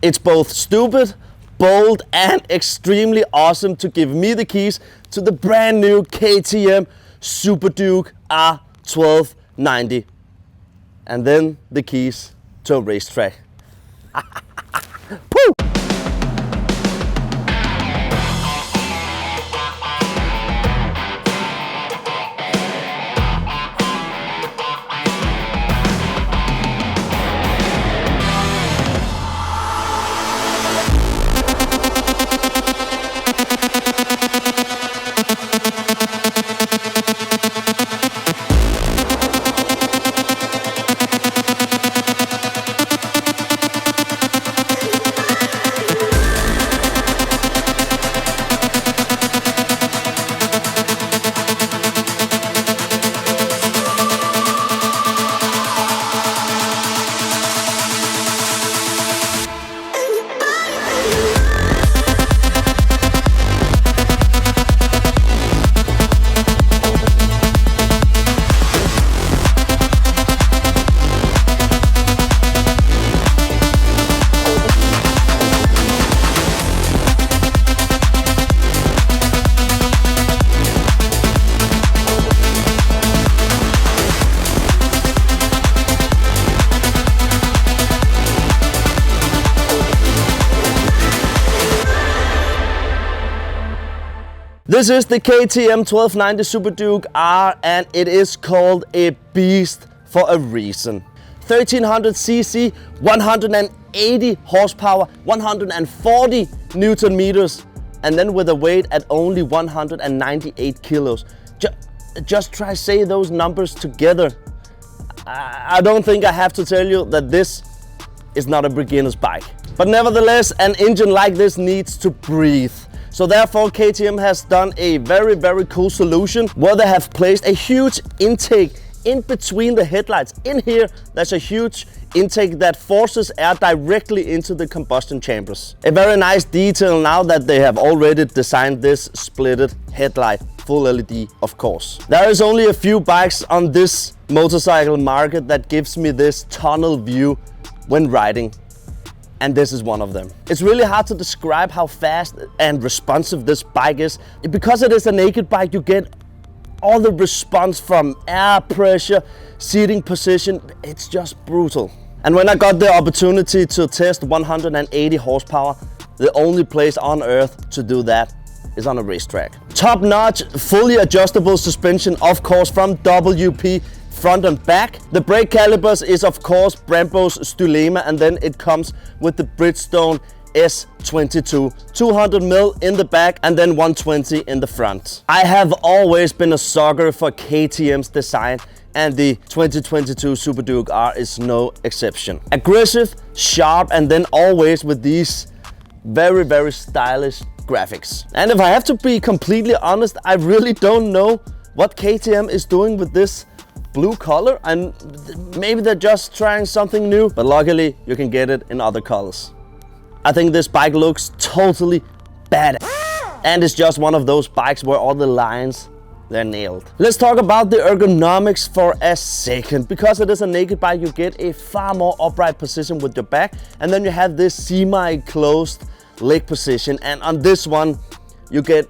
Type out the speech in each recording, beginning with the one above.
It's both stupid, bold and extremely awesome to give me the keys to the brand new KTM Super Duke R 1290. And then the keys to a racetrack. Pooh! This is the KTM 1290 Super Duke R, and it is called a beast for a reason. 1300cc, 180 horsepower, 140 Newton meters, and then with a weight at only 198 kilos. Just try say those numbers together. I don't think I have to tell you that this is not a beginner's bike. But nevertheless, an engine like this needs to breathe. So therefore KTM has done a very cool solution where they have placed a huge intake in between the headlights. In here, there's a huge intake that forces air directly into the combustion chambers. A very nice detail now that they have already designed this splitted headlight, full LED of course. There is only a few bikes on this motorcycle market that gives me this tunnel view when riding. And this is one of them. It's really hard to describe how fast and responsive this bike is. Because it is a naked bike, you get all the response from air pressure, seating position. It's just brutal. And when I got the opportunity to test 180 horsepower, the only place on earth to do that is on a racetrack. Top-notch, fully adjustable suspension, of course, from WP. Front and back. The brake calipers is of course Brembo's Stylema, and then it comes with the Bridgestone S22, 200mm in the back and then 120 in the front. I have always been a sucker for KTM's design, and the 2022 Super Duke R is no exception. Aggressive, sharp, and then always with these very stylish graphics. And if I have to be completely honest, I really don't know what KTM is doing with this blue color, and maybe they're just trying something new, but luckily you can get it in other colors. I think this bike looks totally badass, and it's just one of those bikes where all the lines, they're nailed. Let's talk about the ergonomics for a second. Because it is a naked bike, you get a far more upright position with your back, and then you have this semi-closed leg position, and on this one you get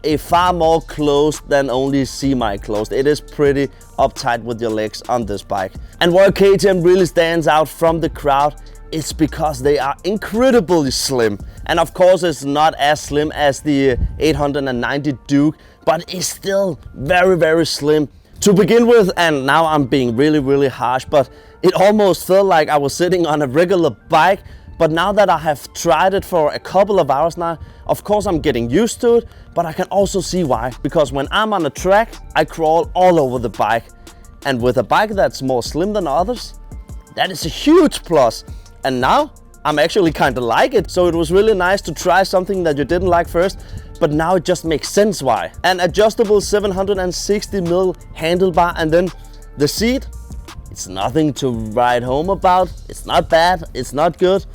a far more closed than only semi-closed. It is pretty uptight with your legs on this bike. And where KTM really stands out from the crowd, it's because they are incredibly slim. And of course it's not as slim as the 890 Duke, but it's still very slim to begin with. And now I'm being really harsh, but it almost felt like I was sitting on a regular bike. But now that I have tried it for a couple of hours now, of course I'm getting used to it, but I can also see why. Because when I'm on a track, I crawl all over the bike. And with a bike that's more slim than others, that is a huge plus. And now I'm actually kind of like it. So it was really nice to try something that you didn't like first, but now it just makes sense why. An adjustable 760mm handlebar, and then the seat, it's nothing to write home about. It's not bad, it's not good.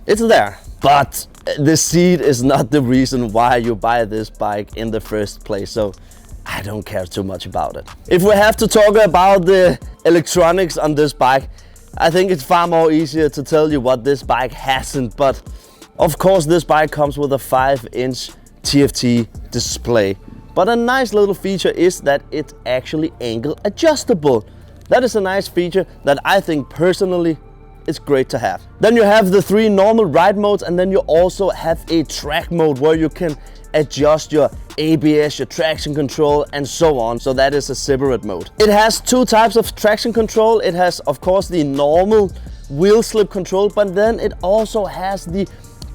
It's there, but the seat is not the reason why you buy this bike in the first place, so I don't care too much about it. If we have to talk about the electronics on this bike, I think it's far more easier to tell you what this bike hasn't, but of course this bike comes with a 5-inch TFT display. But a nice little feature is that it's actually angle adjustable. That is a nice feature that I think personally is great to have. Then you have the 3 normal ride modes, and then you also have a track mode where you can adjust your ABS, your traction control, and so on. So that is a separate mode. It has 2 types of traction control. It has, of course, the normal wheel slip control, but then it also has the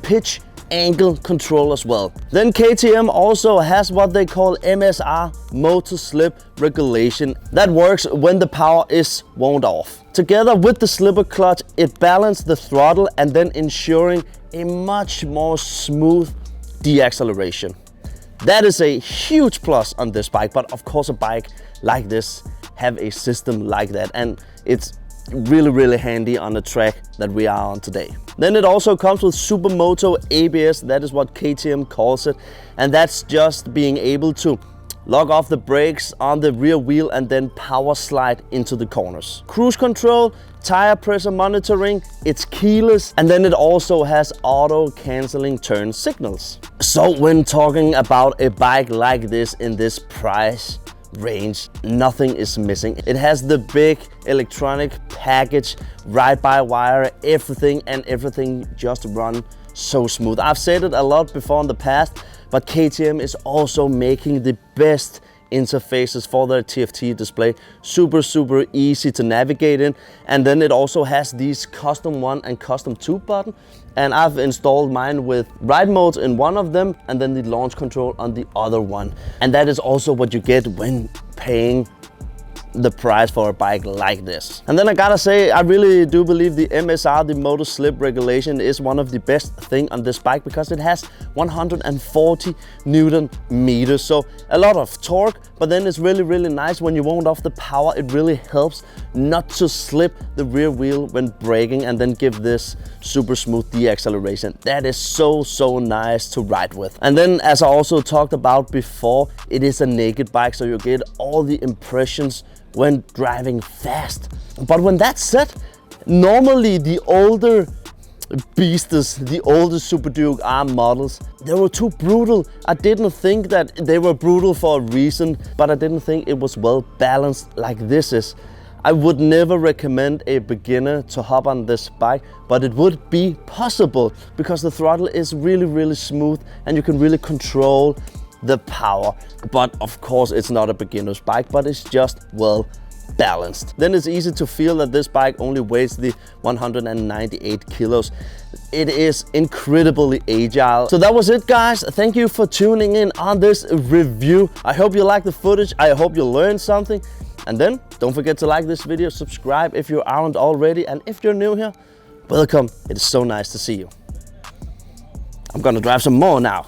pitch angle control as well. Then KTM also has what they call MSR, motor slip regulation. That works when the power is wound off. Together with the slipper clutch, it balances the throttle and then ensuring a much more smooth deacceleration. That is a huge plus on this bike, but of course a bike like this have a system like that, and it's really handy on the track that we are on today. Then it also comes with Supermoto ABS, that is what KTM calls it, and that's just being able to lock off the brakes on the rear wheel and then power slide into the corners. Cruise control, tire pressure monitoring, it's keyless, and then it also has auto cancelling turn signals. So when talking about a bike like this in this price range, nothing is missing. It has the big electronic package, ride-by-wire, everything just run so smooth. I've said it a lot before in the past, but KTM is also making the best interfaces for their TFT display. Super easy to navigate in, and then it also has these custom 1 and custom 2 buttons, and I've installed mine with ride modes in one of them and then the launch control on the other one. And that is also what you get when paying the price for a bike like this. And then I gotta say, I really do believe the MSR, the motor slip regulation, is one of the best thing on this bike, because it has 140 Newton meters, so a lot of torque, but then it's really nice when you wound off the power. It really helps not to slip the rear wheel when braking, and then give this super smooth deacceleration. That is so nice to ride with. And then, as I also talked about before, it is a naked bike, so you get all the impressions when driving fast. But when that's said, normally the older beasters, the older Super Duke R models, they were too brutal. I didn't think that they were brutal for a reason, but I didn't think it was well balanced like this is. I would never recommend a beginner to hop on this bike, but it would be possible because the throttle is really smooth and you can really control the power. But of course it's not a beginner's bike, but it's just well balanced. Then it's easy to feel that this bike only weighs the 198 kilos. It is incredibly agile. So that was it, guys. Thank you for tuning in on this review. I hope you liked the footage. I hope you learned something. And then don't forget to like this video, subscribe if you aren't already, and if you're new here, welcome. It is so nice to see you. I'm gonna drive some more now.